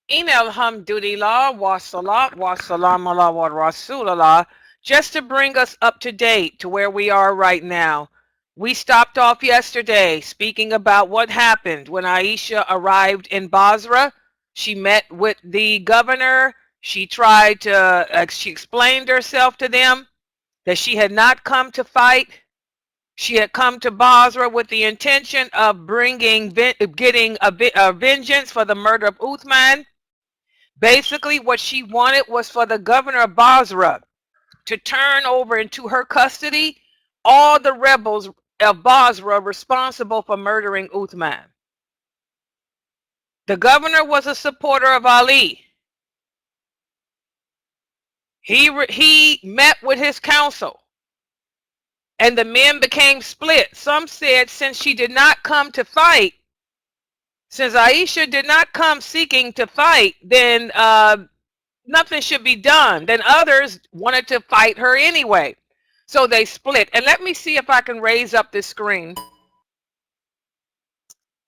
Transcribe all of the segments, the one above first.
In alhamdulillah wa salat wa salam ala wa rasulallah. Just to bring us up to date to where we are right now. We stopped off yesterday speaking about what happened when Aisha arrived in Basra. She met with the governor. She tried to, she explained herself to them that she had not come to fight. She had come to Basra with the intention of getting a vengeance for the murder of Uthman. Basically, what she wanted was for the governor of Basra to turn over into her custody all the rebels of Basra responsible for murdering Uthman. The governor was a supporter of Ali. He met with his council, and the men became split. Some said since she did not come to fight, since Aisha did not come seeking to fight, then nothing should be done. Then others wanted to fight her anyway. So they split. And let me see if I can raise up this screen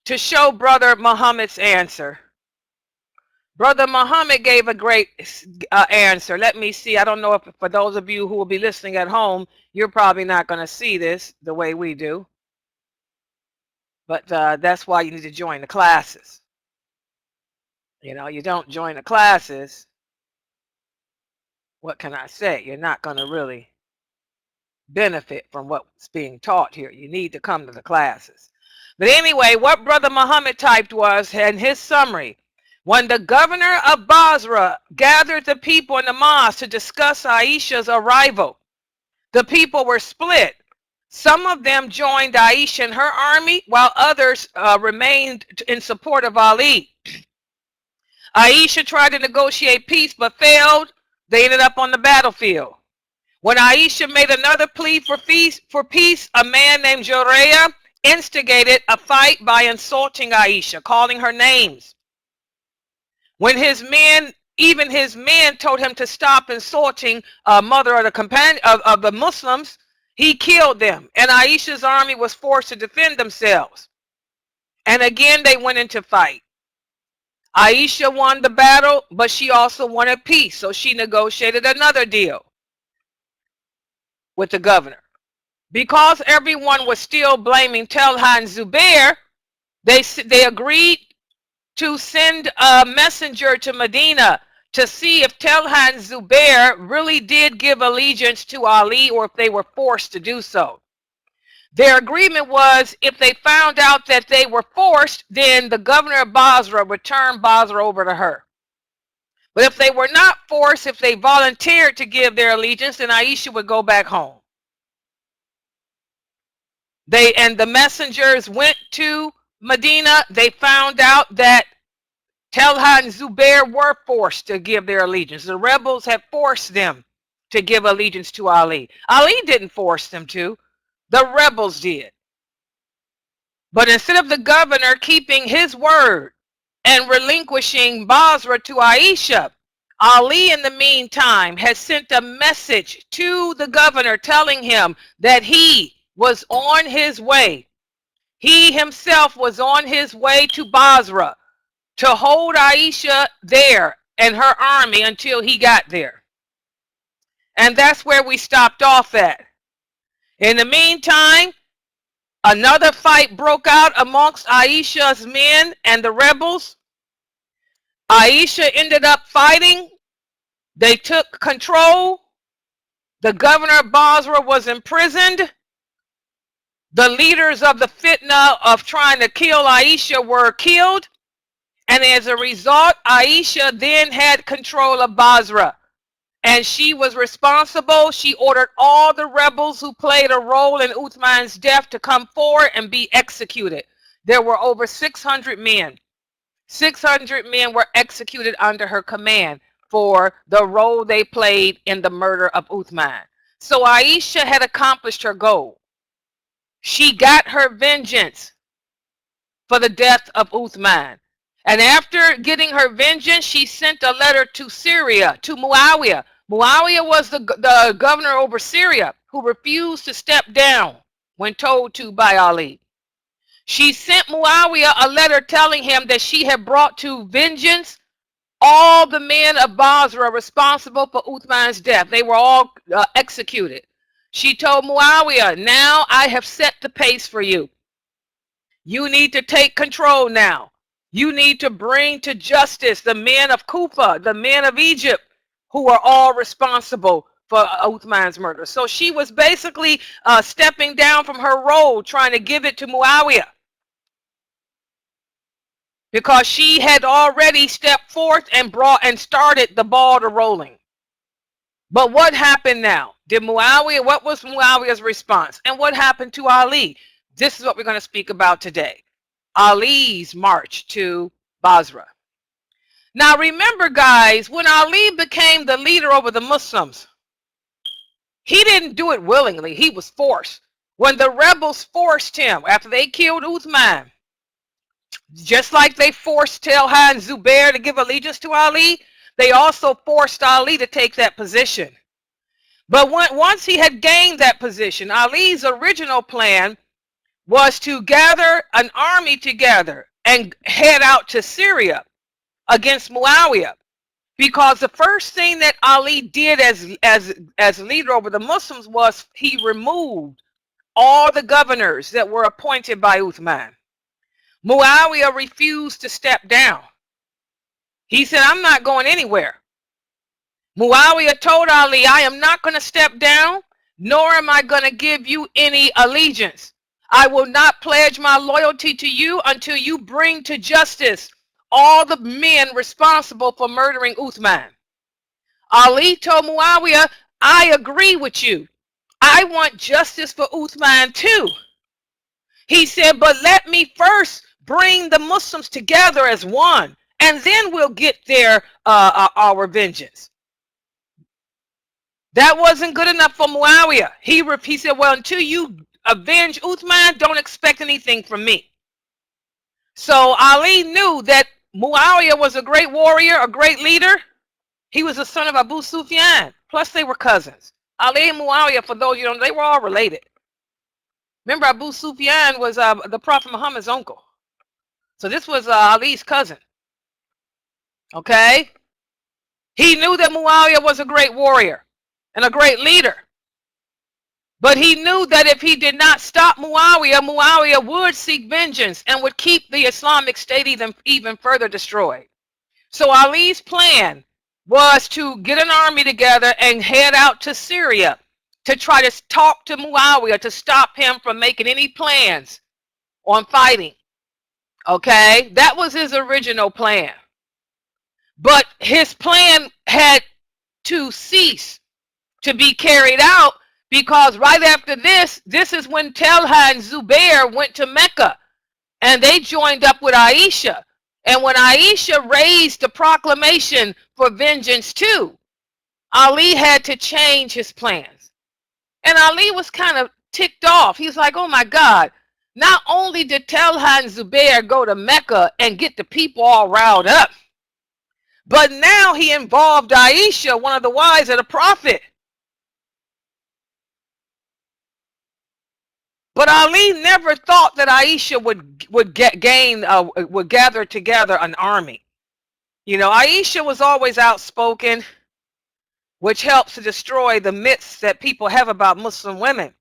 to show Brother Muhammad's answer. Brother Muhammad gave a great answer. Let me see. I don't know if for those of you who will be listening at home, you're probably not going to see this the way we do. But that's why you need to join the classes. You know, you don't join the classes. What can I say? You're not going to really benefit from what's being taught here. You need to come to the classes. But anyway, what Brother Muhammad typed was in his summary, when the governor of Basra gathered the people in the mosque to discuss Aisha's arrival, the people were split. Some of them joined Aisha and her army, while others remained in support of Ali. Aisha tried to negotiate peace but failed. They ended up on the battlefield. When Aisha made another plea for peace, a man named Joreya instigated a fight by insulting Aisha, calling her names. When even his men told him to stop insulting a mother of the companion of the Muslims, he killed them, and Aisha's army was forced to defend themselves. And again, they went into fight. Aisha won the battle, but she also wanted peace, so she negotiated another deal with the governor. Because everyone was still blaming Talha and Zubair, they agreed to send a messenger to Medina to see if Talha and Zubair really did give allegiance to Ali or if they were forced to do so. Their agreement was if they found out that they were forced, then the governor of Basra would turn Basra over to her. But if they were not forced, if they volunteered to give their allegiance, then Aisha would go back home. The messengers went to Medina. They found out that Talha and Zubair were forced to give their allegiance. The rebels had forced them to give allegiance to Ali. Ali didn't force them to. The rebels did. But instead of the governor keeping his word and relinquishing Basra to Aisha, Ali in the meantime has sent a message to the governor telling him that he was on his way. He himself was on his way to Basra to hold Aisha there and her army until he got there. And that's where we stopped off at. In the meantime, another fight broke out amongst Aisha's men and the rebels. Aisha ended up fighting. They took control. The governor of Basra was imprisoned. The leaders of the fitna of trying to kill Aisha were killed. And as a result, Aisha then had control of Basra. And she was responsible. She ordered all the rebels who played a role in Uthman's death to come forward and be executed. There were over 600 men. 600 men were executed under her command for the role they played in the murder of Uthman. So Aisha had accomplished her goal. She got her vengeance for the death of Uthman. And after getting her vengeance, she sent a letter to Syria, to Muawiyah. Muawiyah was the governor over Syria who refused to step down when told to by Ali. She sent Muawiyah a letter telling him that she had brought to vengeance all the men of Basrah responsible for Uthman's death. They were all executed. She told Muawiyah, now I have set the pace for you. You need to take control now. You need to bring to justice the men of Kufa, the men of Egypt, who are all responsible for Uthman's murder. So she was basically stepping down from her role, trying to give it to Muawiyah, because she had already stepped forth and started the ball to rolling. But what happened now? What was Muawiyah's response? And what happened to Ali? This is what we're going to speak about today. Ali's march to Basrah. Now remember, guys, when Ali became the leader over the Muslims, he didn't do it willingly. He was forced. When the rebels forced him, after they killed Uthman, just like they forced Talha and Zubair to give allegiance to Ali, they also forced Ali to take that position. But once he had gained that position, Ali's original plan was to gather an army together and head out to Syria against Muawiyah. Because the first thing that Ali did as leader over the Muslims was he removed all the governors that were appointed by Uthman. Muawiyah refused to step down. He said, I'm not going anywhere. Muawiyah told Ali, I am not going to step down, nor am I going to give you any allegiance. I will not pledge my loyalty to you until you bring to justice all the men responsible for murdering Uthman. Ali told Muawiyah, I agree with you. I want justice for Uthman too. He said, but let me first bring the Muslims together as one, and then we'll get our vengeance. That wasn't good enough for Muawiyah. He said, well, until you avenge Uthman, don't expect anything from me. So Ali knew that Muawiyah was a great warrior, a great leader. He was the son of Abu Sufyan. Plus, they were cousins. Ali and Muawiyah, for those you don't know, they were all related. Remember, Abu Sufyan was the Prophet Muhammad's uncle. So this was Ali's cousin. Okay? He knew that Muawiyah was a great warrior and a great leader. But he knew that if he did not stop Muawiyah, Muawiyah would seek vengeance and would keep the Islamic State even further destroyed. So Ali's plan was to get an army together and head out to Syria to try to talk to Muawiyah to stop him from making any plans on fighting. Okay? That was his original plan. But his plan had to cease to be carried out, because right after this is when Talha and Zubair went to Mecca and they joined up with Aisha. And when Aisha raised the proclamation for vengeance too, Ali had to change his plans. And Ali was kind of ticked off. He's like, oh my God, not only did Talha and Zubair go to Mecca and get the people all riled up, but now he involved Aisha, one of the wives of the Prophet. But Ali never thought that Aisha would gather together an army. You know, Aisha was always outspoken, which helps to destroy the myths that people have about Muslim women.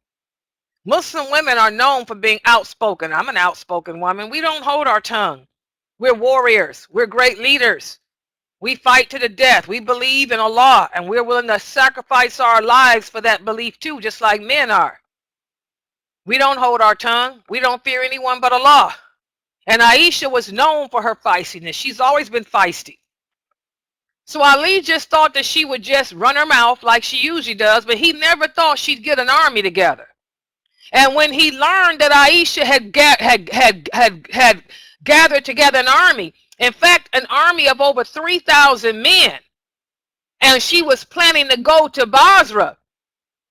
Muslim women are known for being outspoken. I'm an outspoken woman. We don't hold our tongue. We're warriors. We're great leaders. We fight to the death. We believe in Allah, and we're willing to sacrifice our lives for that belief too, just like men are. We don't hold our tongue. We don't fear anyone but Allah. And Aisha was known for her feistiness. She's always been feisty. So Ali just thought that she would just run her mouth like she usually does, but he never thought she'd get an army together. And when he learned that Aisha had gathered together an army, in fact, an army of over 3,000 men, and she was planning to go to Basrah,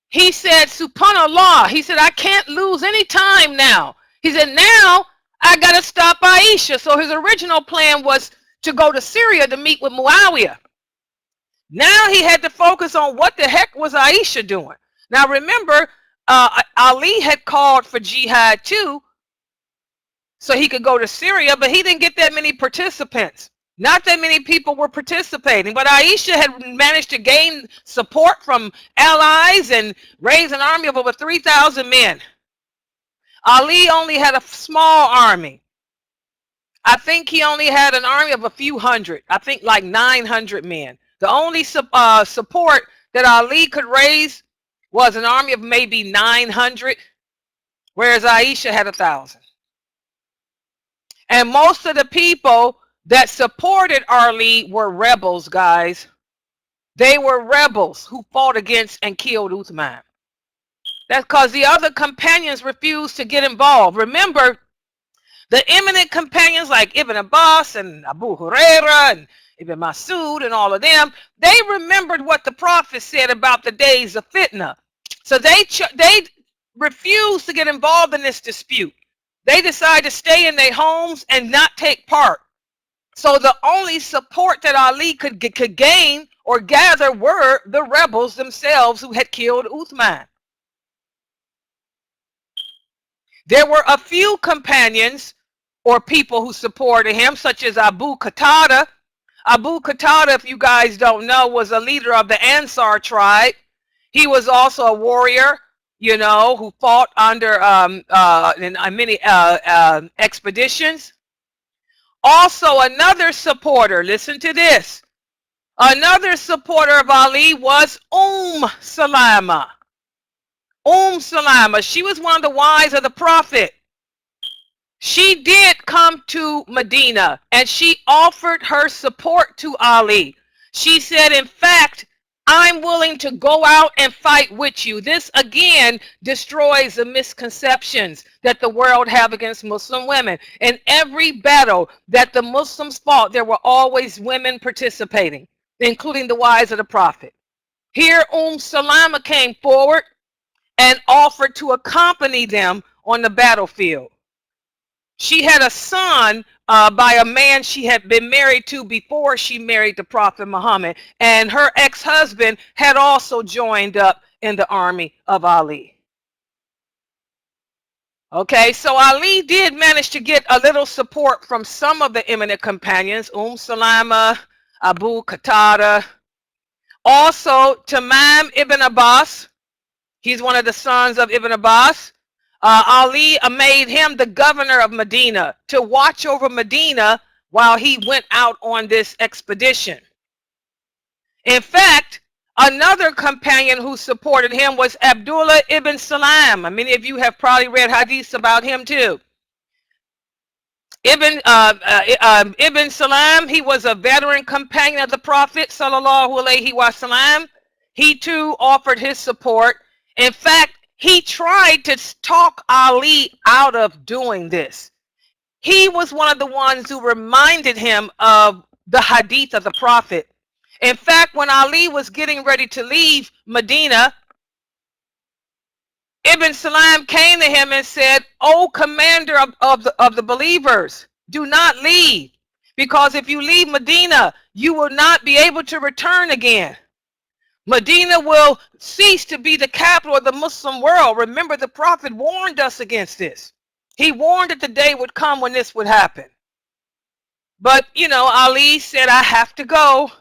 he said, subhanallah, he said, I can't lose any time now. He said, now I got to stop Aisha. So his original plan was to go to Syria to meet with Muawiyah. Now he had to focus on what the heck was Aisha doing. Now remember, Ali had called for jihad too, so he could go to Syria, but he didn't get that many participants. Not that many people were participating, but Aisha had managed to gain support from allies and raise an army of over 3,000 men. Ali only had a small army. I think he only had an army of a few hundred. I think like 900 men. The only support that Ali could raise was an army of maybe 900, whereas Aisha had 1,000. And most of the people that supported Ali were rebels, guys. They were rebels who fought against and killed Uthman. That's because the other companions refused to get involved. Remember, the eminent companions like Ibn Abbas and Abu Huraira and Ibn Masud and all of them, they remembered what the Prophet said about the days of fitna. So they refused to get involved in this dispute. They decided to stay in their homes and not take part. So the only support that Ali could gain or gather were the rebels themselves who had killed Uthman. There were a few companions or people who supported him, such as Abu Qatada. Abu Qatada, if you guys don't know, was a leader of the Ansar tribe. He was also a warrior, you know, who fought under in many expeditions. Also, another supporter, listen to this. Another supporter of Ali was Salama. Salama, she was one of the wives of the Prophet. She did come to Medina and she offered her support to Ali. She said, in fact, I'm willing to go out and fight with you. This again destroys the misconceptions that the world have against Muslim women. In every battle that the Muslims fought, there were always women participating, including the wives of the Prophet. Here, Salama came forward and offered to accompany them on the battlefield. She had a son by a man she had been married to before she married the Prophet Muhammad, and her ex-husband had also joined up in the army of Ali. Okay, so Ali did manage to get a little support from some of the eminent companions, Salama, Abu Qatada, also Tamim ibn Abbas. He's one of the sons of Ibn Abbas. Ali made him the governor of Medina to watch over Medina while he went out on this expedition. In fact, another companion who supported him was Abdullah ibn Salam. Many of you have probably read hadiths about him too. Ibn Salam, he was a veteran companion of the Prophet sallallahu alaihi wasallam. He too offered his support. In fact, he tried to talk Ali out of doing this. He was one of the ones who reminded him of the hadith of the Prophet. In fact, when Ali was getting ready to leave Medina, Ibn Salam came to him and said, "O commander of the believers, do not leave, because if you leave Medina, you will not be able to return again. Medina will cease to be the capital of the Muslim world." Remember, the Prophet warned us against this. He warned that the day would come when this would happen. But, you know, Ali said, I have to go.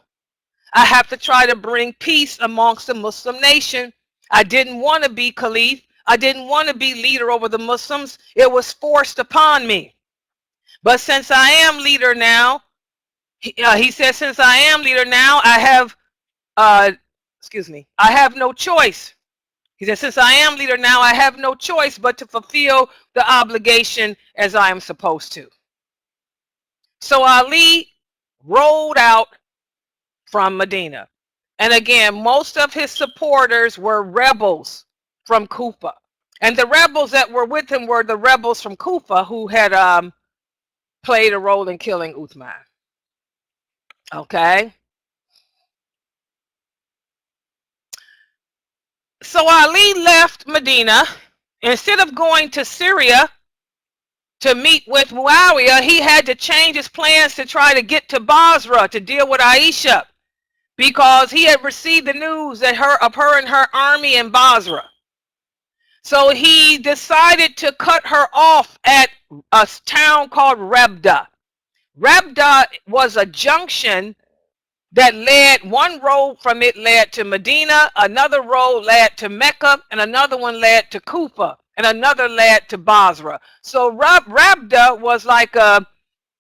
I have to try to bring peace amongst the Muslim nation. I didn't want to be caliph. I didn't want to be leader over the Muslims. It was forced upon me. But since I am leader now, he said, since I am leader now, I have I have no choice. He said, since I am leader now, I have no choice but to fulfill the obligation as I am supposed to. So Ali rolled out from Medina. And again, most of his supporters were rebels from Kufa. And the rebels that were with him were the rebels from Kufa who had played a role in killing Uthman. Okay. So Ali left Medina. Instead of going to Syria to meet with Muawiyah, he had to change his plans to try to get to Basrah to deal with Aisha, because he had received the news that of her and her army in Basrah. So he decided to cut her off at a town called Rebda. Rabda was a junction that led, one road from it led to Medina, another road led to Mecca, and another one led to Kufa, and another led to Basra. So Rabda was like a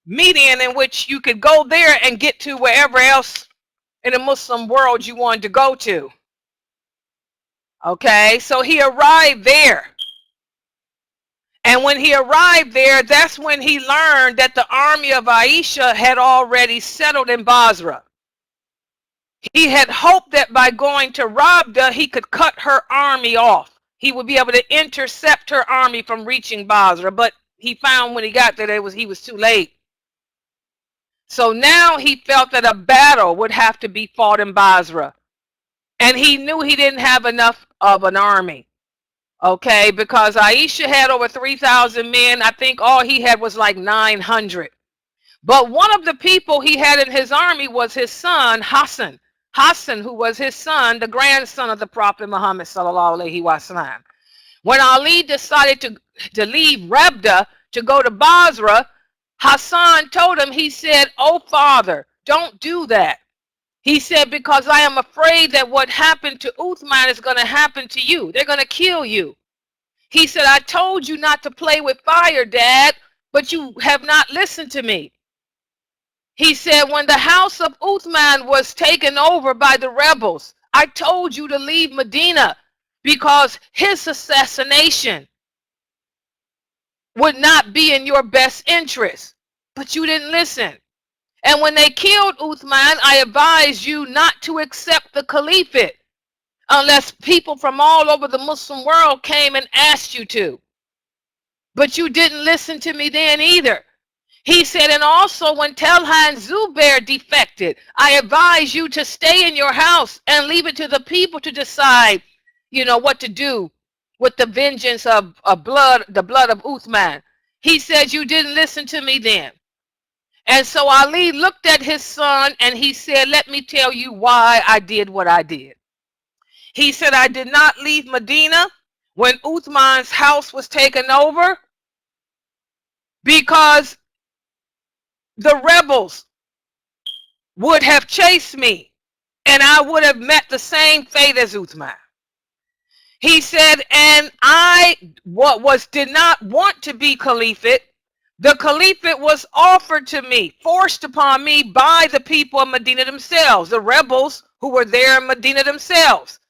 median in which you could go there and get to wherever else in the Muslim world you wanted to go to. Okay, so he arrived there. And when he arrived there, that's when he learned that the army of Aisha had already settled in Basra. He had hoped that by going to Rabda, he could cut her army off. He would be able to intercept her army from reaching Basra, but he found when he got there he was too late. So now he felt that a battle would have to be fought in Basra. And he knew he didn't have enough of an army. Okay, because Aisha had over 3,000 men. I think all he had was like 900. But one of the people he had in his army was his son, Hassan. Hassan, who was his son, the grandson of the Prophet Muhammad sallallahu alaihi wasallam. When Ali decided to leave Rabda to go to Basra, Hassan told him, he said, "Oh, father, don't do that." He said, "Because I am afraid that what happened to Uthman is going to happen to you. They're going to kill you." He said, "I told you not to play with fire, Dad, but you have not listened to me." He said, "When the house of Uthman was taken over by the rebels, I told you to leave Medina because his assassination would not be in your best interest, but you didn't listen. And when they killed Uthman, I advised you not to accept the caliphate unless people from all over the Muslim world came and asked you to. But you didn't listen to me then either." He said, "And also when Talha and Zubair defected, I advised you to stay in your house and leave it to the people to decide, what to do with the vengeance of the blood of Uthman." He said, "You didn't listen to me then." And so Ali looked at his son and he said, "Let me tell you why I did what I did." He said, "I did not leave Medina when Uthman's house was taken over because the rebels would have chased me and I would have met the same fate as Uthman." He said, "And I did not want to be caliphate. The caliphate was offered to me, forced upon me by the people of Medina themselves, the rebels who were there in Medina themselves.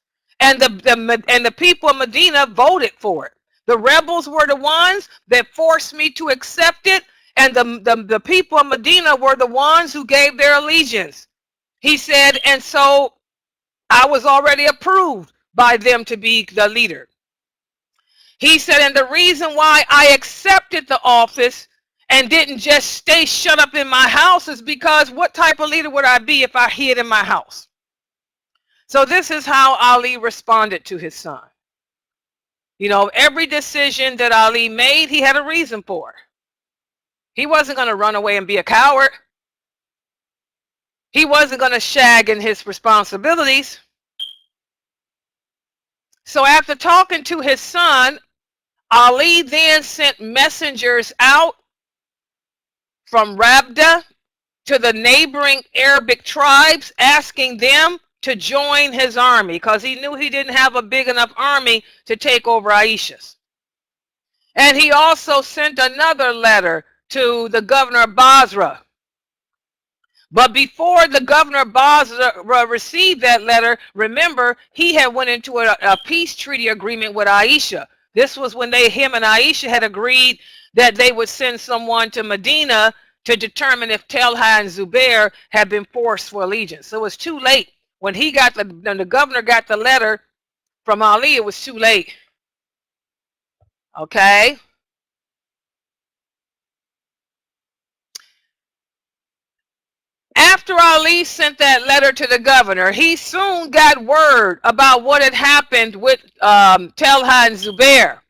And the people of Medina voted for it. The rebels were the ones that forced me to accept it, and the people of Medina were the ones who gave their allegiance." He said, "And so I was already approved by them to be the leader." He said, "And the reason why I accepted the office and didn't just stay shut up in my house is because what type of leader would I be if I hid in my house?" So this is how Ali responded to his son. Every decision that Ali made, he had a reason for. He wasn't going to run away and be a coward. He wasn't going to shag in his responsibilities. So after talking to his son, Ali then sent messengers out from Rabda to the neighboring Arabic tribes, asking them to join his army because he knew he didn't have a big enough army to take over Aisha's. And he also sent another letter to the governor of Basra. But before the governor of Basra received that letter, remember, he had went into a peace treaty agreement with Aisha. This was when him and Aisha had agreed that they would send someone to Medina to determine if Talha and Zubair had been forced for allegiance. So it was too late. When the governor got the letter from Ali, it was too late. Okay. After Ali sent that letter to the governor, he soon got word about what had happened with Talha and Zubair.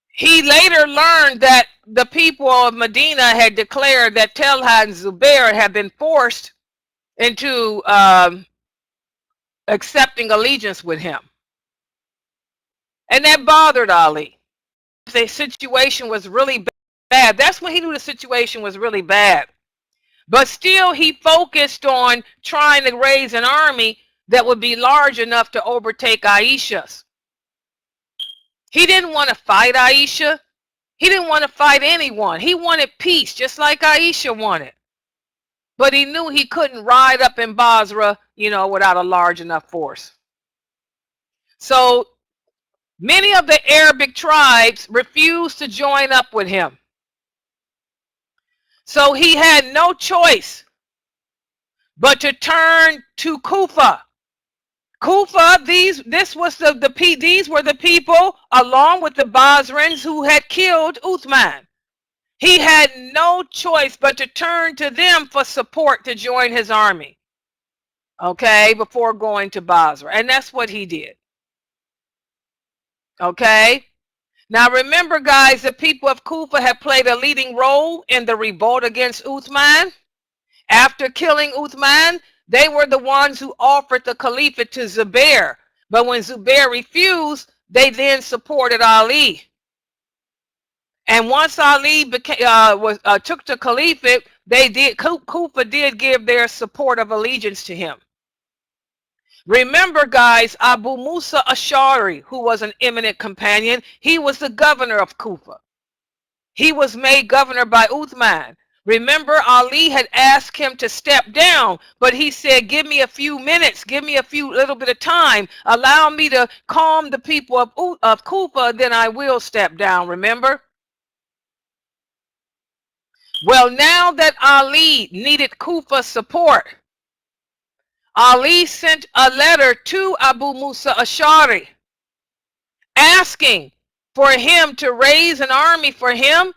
He later learned that the people of Medina had declared that Talha and Zubair had been forced into accepting allegiance with him. And that bothered Ali. The situation was really bad. bad. That's when he knew the situation was really bad. But still, he focused on trying to raise an army that would be large enough to overtake Aisha's. He didn't want to fight Aisha. He didn't want to fight anyone. He wanted peace, just like Aisha wanted. But he knew he couldn't ride up in Basrah, without a large enough force. So many of the Arabic tribes refused to join up with him. So he had no choice but to turn to Kufa. Kufa, these were the people, along with the Basrans, who had killed Uthman. He had no choice but to turn to them for support to join his army, okay, before going to Basra. And that's what he did. Okay? Now remember, guys, the people of Kufa had played a leading role in the revolt against Uthman. After killing Uthman, they were the ones who offered the caliphate to Zubair. But when Zubair refused, they then supported Ali. And once Ali took the caliphate, Kufa did give their support of allegiance to him. Remember, guys, Abu Musa Ash'ari, who was an eminent companion, he was the governor of Kufa. He was made governor by Uthman. Remember, Ali had asked him to step down, but he said, give me a few minutes, give me little bit of time, allow me to calm the people of Kufa, then I will step down, remember? Well, now that Ali needed Kufa's support, Ali sent a letter to Abu Musa Ash'ari asking for him to raise an army for him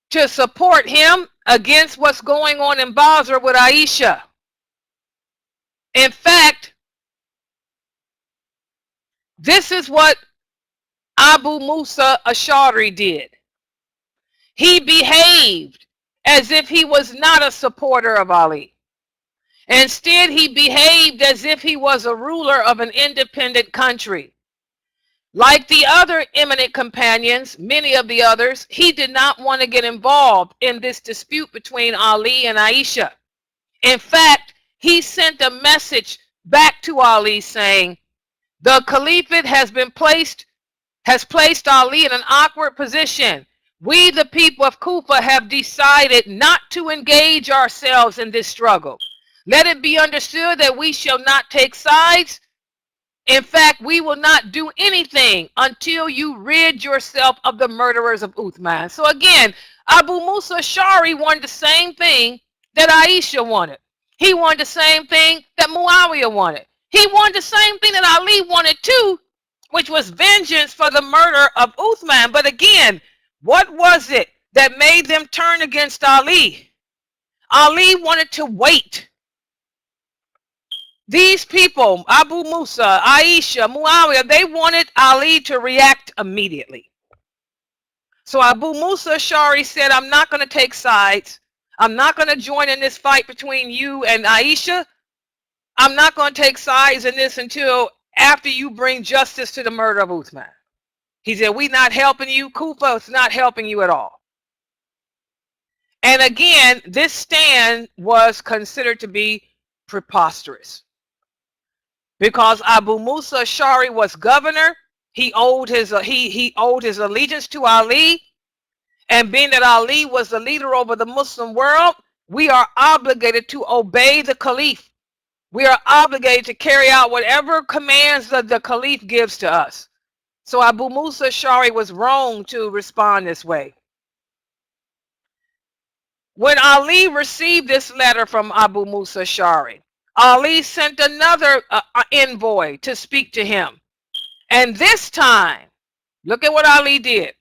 to support him against what's going on in Basra with Aisha. In fact, this is what Abu Musa Ash'ari did. He behaved as if he was not a supporter of Ali. Instead, he behaved as if he was a ruler of an independent country. Like the other eminent companions, many of the others, he did not want to get involved in this dispute between Ali and Aisha. In fact, he sent a message back to Ali saying, the caliphate has placed Ali in an awkward position. We, the people of Kufa, have decided not to engage ourselves in this struggle. Let it be understood that we shall not take sides. In fact, we will not do anything until you rid yourself of the murderers of Uthman. So again, Abu Musa Ash'ari wanted the same thing that Aisha wanted. He wanted the same thing that Muawiyah wanted. He wanted the same thing that Ali wanted too, which was vengeance for the murder of Uthman. But again, what was it that made them turn against Ali? Ali wanted to wait. These people, Abu Musa, Aisha, Muawiyah, they wanted Ali to react immediately. So Abu Musa Ash'ari said, I'm not going to take sides. I'm not going to join in this fight between you and Aisha. I'm not going to take sides in this until after you bring justice to the murder of Uthman. He said, we're not helping you. Kufa is not helping you at all. And again, this stand was considered to be preposterous. Because Abu Musa Ash'ari was governor, he owed his allegiance to Ali, and being that Ali was the leader over the Muslim world, we are obligated to obey the Caliph. We are obligated to carry out whatever commands that the Caliph gives to us. So Abu Musa Ash'ari was wrong to respond this way. When Ali received this letter from Abu Musa Ash'ari, Ali sent another envoy to speak to him. And this time, look at what Ali did.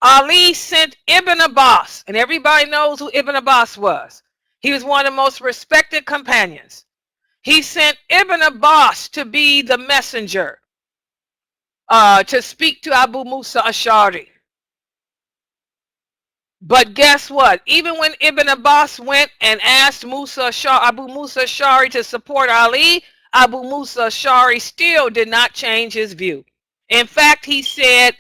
Ali sent Ibn Abbas, and everybody knows who Ibn Abbas was. He was one of the most respected companions. He sent Ibn Abbas to be the messenger to speak to Abu Musa Ash'ari. But guess what? Even when Ibn Abbas went and asked Abu Musa Ash'ari to support Ali, Abu Musa Ash'ari still did not change his view. In fact, he said,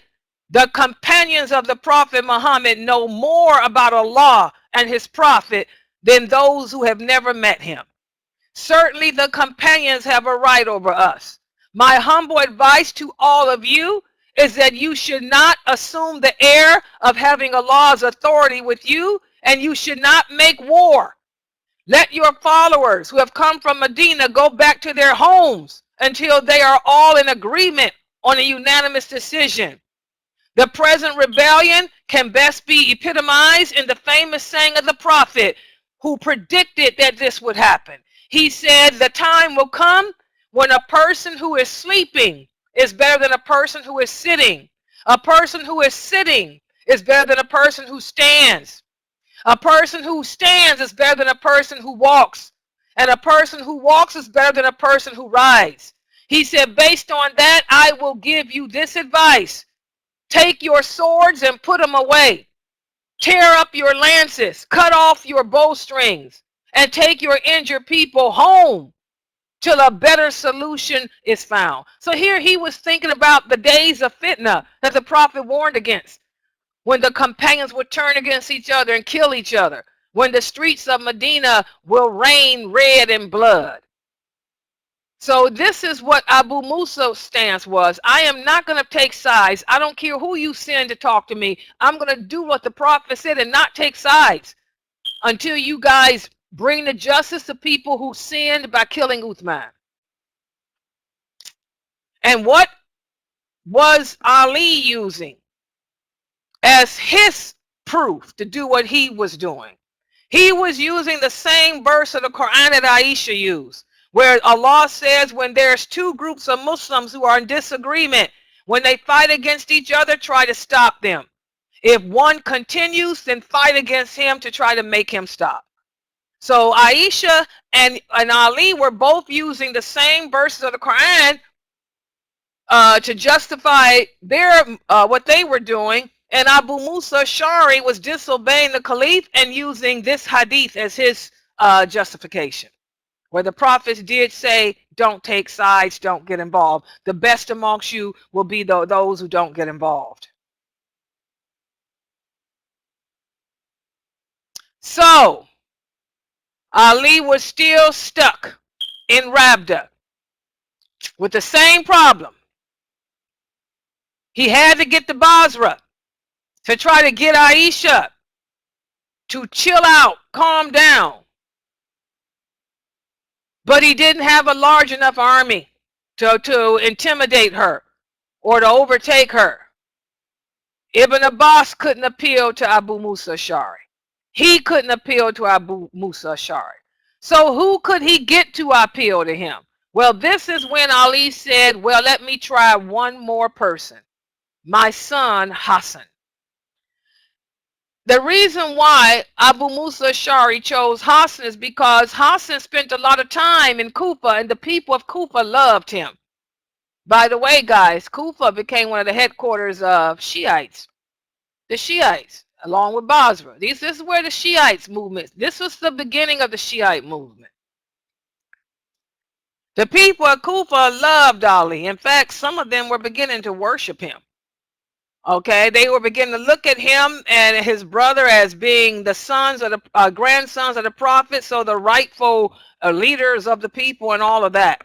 The companions of the Prophet Muhammad know more about Allah and his Prophet than those who have never met him. Certainly the companions have a right over us. My humble advice to all of you is that you should not assume the air of having Allah's authority with you, and you should not make war. Let your followers who have come from Medina go back to their homes until they are all in agreement on a unanimous decision. The present rebellion can best be epitomized in the famous saying of the Prophet, who predicted that this would happen. He said, the time will come when a person who is sleeping is better than a person who is sitting. A person who is sitting is better than a person who stands. A person who stands is better than a person who walks. And a person who walks is better than a person who rides. He said, based on that, I will give you this advice. Take your swords and put them away. Tear up your lances, cut off your bowstrings, and take your injured people home till a better solution is found. So here he was thinking about the days of fitna that the Prophet warned against, when the companions would turn against each other and kill each other, when the streets of Medina will rain red in blood. So this is what Abu Musa's stance was. I am not going to take sides. I don't care who you send to talk to me. I'm going to do what the Prophet said and not take sides until you guys bring the justice to people who sinned by killing Uthman. And what was Ali using as his proof to do what he was doing? He was using the same verse of the Quran that Aisha used, where Allah says, when there's two groups of Muslims who are in disagreement, when they fight against each other, try to stop them. If one continues, then fight against him to try to make him stop. So Aisha and Ali were both using the same verses of the Quran to justify their what they were doing. And Abu Musa Ash'ari was disobeying the Caliph and using this hadith as his justification, where the prophets did say, don't take sides, don't get involved. The best amongst you will be those who don't get involved. So Ali was still stuck in Rabda with the same problem. He had to get to Basrah to try to get Aisha to chill out, calm down. But he didn't have a large enough army to intimidate her or to overtake her. Ibn Abbas couldn't appeal to Abu Musa Ash'ari. He couldn't appeal to Abu Musa Ash'ari. So who could he get to appeal to him? Well, this is when Ali said, well, let me try one more person. My son, Hassan. The reason why Abu Musa Ash'ari chose Hassan is because Hassan spent a lot of time in Kufa, and the people of Kufa loved him. By the way, guys, Kufa became one of the headquarters of Shiites. The Shiites, along with Basra. This is where the Shiites movement, this was the beginning of the Shiite movement. The people of Kufa loved Ali. In fact, some of them were beginning to worship him. Okay, they were beginning to look at him and his brother as being the sons of the grandsons of the prophet, so the rightful leaders of the people and all of that.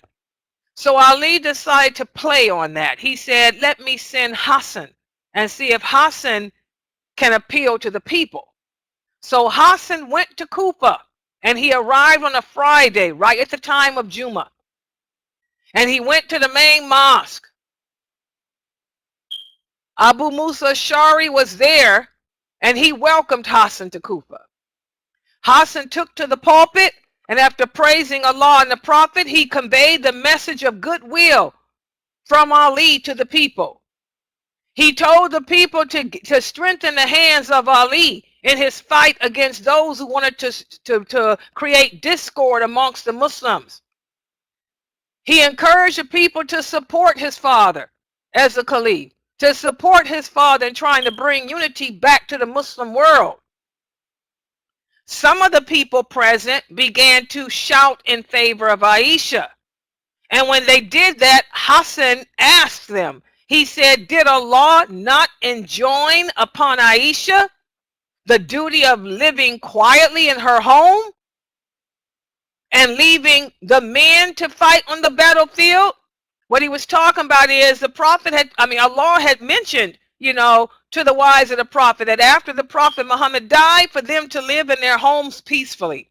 So Ali decided to play on that. He said, let me send Hassan and see if Hassan can appeal to the people. So Hassan went to Kufa, and he arrived on a Friday, right at the time of Jummah. And he went to the main mosque. Abu Musa Ash'ari was there, and he welcomed Hassan to Kufa. Hassan took to the pulpit, and after praising Allah and the Prophet, he conveyed the message of goodwill from Ali to the people. He told the people to strengthen the hands of Ali in his fight against those who wanted to create discord amongst the Muslims. He encouraged the people to support his father as the Caliph, to support his father in trying to bring unity back to the Muslim world. Some of the people present began to shout in favor of Aisha. And when they did that, Hassan asked them, He said, did Allah not enjoin upon Aisha the duty of living quietly in her home and leaving the men to fight on the battlefield? What he was talking about is the prophet Allah had mentioned, to the wives of the prophet that after the prophet Muhammad died, for them to live in their homes peacefully.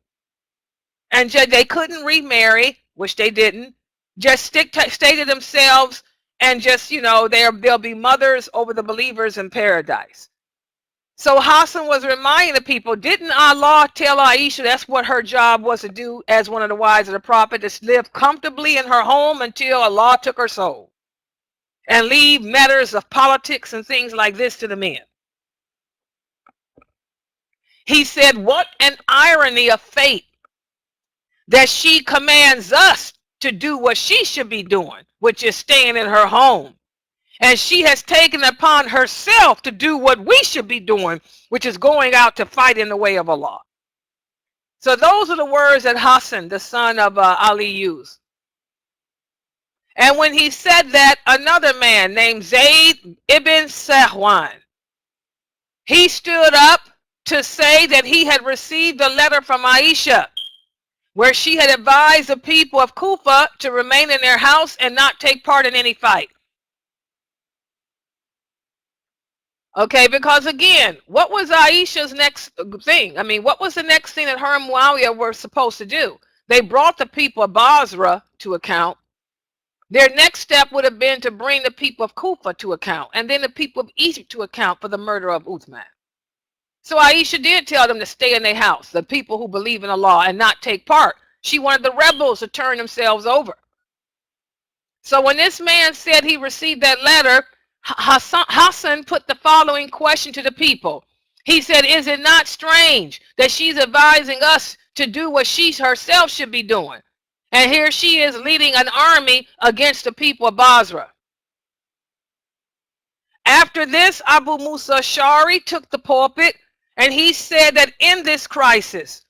And they couldn't remarry, which they didn't, just stay to themselves, and just, they'll be mothers over the believers in paradise. So Hassan was reminding the people, didn't Allah tell Aisha that's what her job was to do as one of the wives of the prophet, to live comfortably in her home until Allah took her soul, and leave matters of politics and things like this to the men? He said, what an irony of fate that she commands us to do what she should be doing, which is staying in her home. And she has taken upon herself to do what we should be doing, which is going out to fight in the way of Allah. So those are the words that Hassan, the son of Ali, used. And when he said that, another man named Zayd ibn Sahwan, he stood up to say that he had received a letter from Aisha where she had advised the people of Kufa to remain in their house and not take part in any fight. Okay, because again, what was Aisha's next thing? What was the next thing that her and Muawiyah were supposed to do? They brought the people of Basrah to account. Their next step would have been to bring the people of Kufa to account, and then the people of Egypt to account for the murder of Uthman. So Aisha did tell them to stay in their house, the people who believe in Allah, and not take part. She wanted the rebels to turn themselves over. So when this man said he received that letter, Hassan put the following question to the people. He said, is it not strange that she's advising us to do what she herself should be doing? And here she is leading an army against the people of Basra. After this, Abu Musa Ash'ari took the pulpit, and he said that in this crisis,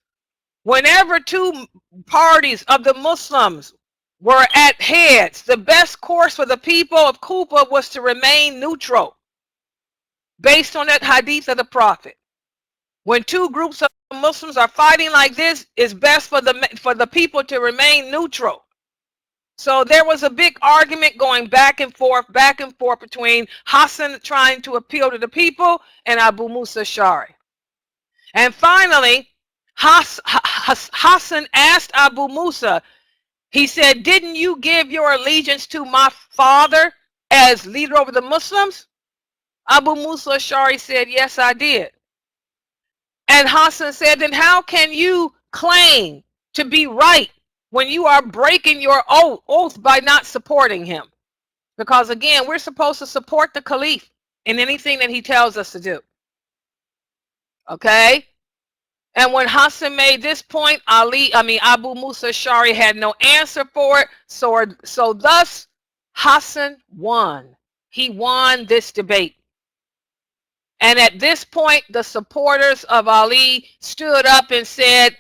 whenever two parties of the Muslims were at heads, the best course for the people of Kufa was to remain neutral, based on that hadith of the Prophet. When two groups of Muslims are fighting like this, it's best for the people to remain neutral. So there was a big argument going back and forth between Hassan trying to appeal to the people and Abu Musa Ash'ari. And finally, Hassan asked Abu Musa, he said, didn't you give your allegiance to my father as leader over the Muslims? Abu Musa Ash'ari said, yes, I did. And Hassan said, then how can you claim to be right when you are breaking your oath by not supporting him? Because again, we're supposed to support the Caliph in anything that he tells us to do. Okay? And when Hassan made this point, Abu Musa Ash'ari had no answer for it. So thus, Hassan won. He won this debate. And at this point, the supporters of Ali stood up and said,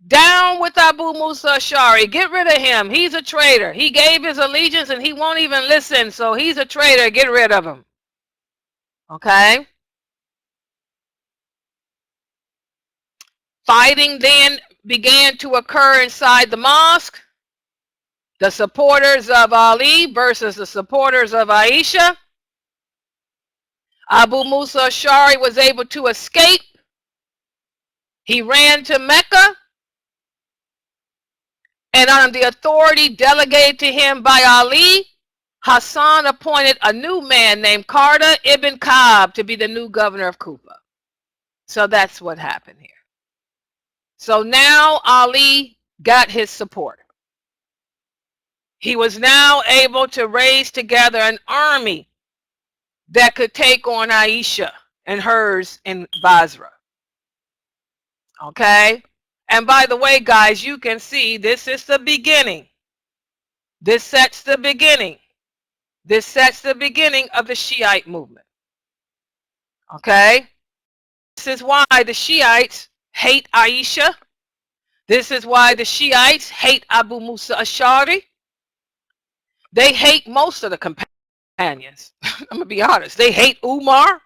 down with Abu Musa Ash'ari. Get rid of him. He's a traitor. He gave his allegiance and he won't even listen. So he's a traitor. Get rid of him. Okay? Fighting then began to occur inside the mosque. The supporters of Ali versus the supporters of Aisha. Abu Musa Ash'ari was able to escape. He ran to Mecca. And on the authority delegated to him by Ali, Hassan appointed a new man named Qarda ibn Ka'b to be the new governor of Kufa. So that's what happened here. So now Ali got his support. He was now able to raise together an army that could take on Aisha and hers in Basra. Okay? And by the way, guys, you can see this is the beginning. This sets the beginning. This sets the beginning of the Shiite movement. Okay? This is why the Shiites hate Aisha. This is why the Shiites hate Abu Musa Ash'ari. They hate most of the companions. companions. I'm going to be honest. They hate Umar.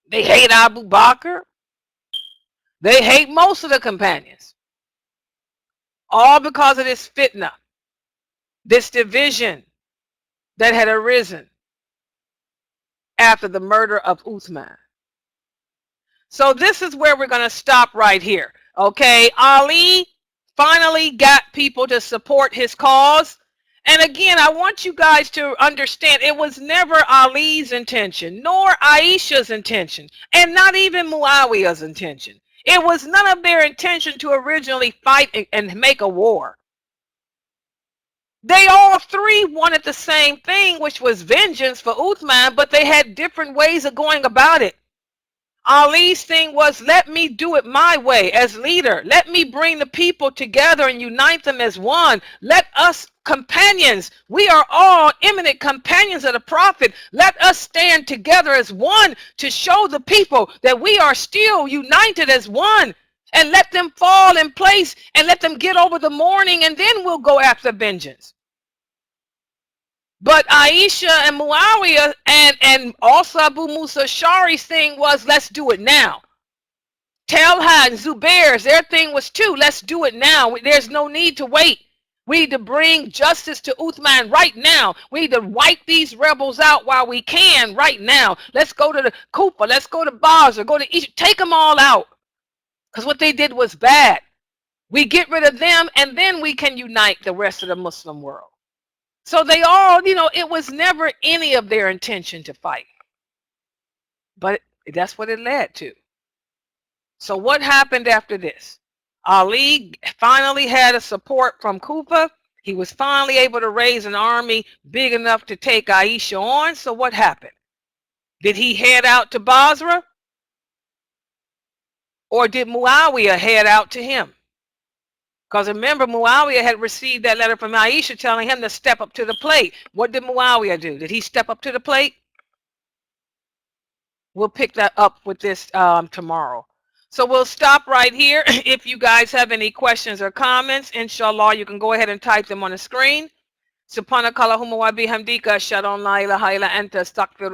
They hate Abu Bakr. They hate most of the companions. All because of this fitna, this division that had arisen after the murder of Uthman. So this is where we're going to stop right here. Okay, Ali finally got people to support his cause. And again, I want you guys to understand it was never Ali's intention, nor Aisha's intention, and not even Muawiyah's intention. It was none of their intention to originally fight and make a war. They all three wanted the same thing, which was vengeance for Uthman, but they had different ways of going about it. Ali's thing was, let me do it my way as leader. Let me bring the people together and unite them as one. Let us companions, we are all eminent companions of the Prophet. Let us stand together as one to show the people that we are still united as one. And let them fall in place and let them get over the mourning, and then we'll go after vengeance. But Aisha and Muawiyah and also Abu Musa Ash'ari's thing was, let's do it now. Talha and Zubair's, their thing was too, let's do it now. There's no need to wait. We need to bring justice to Uthman right now. We need to wipe these rebels out while we can right now. Let's go to the Kufa. Let's go to Basrah. Go to Egypt. Take them all out. Because what they did was bad. We get rid of them and then we can unite the rest of the Muslim world. So they all, it was never any of their intention to fight. But that's what it led to. So what happened after this? Ali finally had a support from Kufa. He was finally able to raise an army big enough to take Aisha on. So what happened? Did he head out to Basra? Or did Muawiyah head out to him? Because remember, Muawiyah had received that letter from Aisha telling him to step up to the plate. What did Muawiyah do? Did he step up to the plate? We'll pick that up with this tomorrow. So we'll stop right here. If you guys have any questions or comments, inshallah, you can go ahead and type them on the screen. Subhanakallahumma wa bihamdika, ashhadu an la ilaha illa anta, astaghfiruka.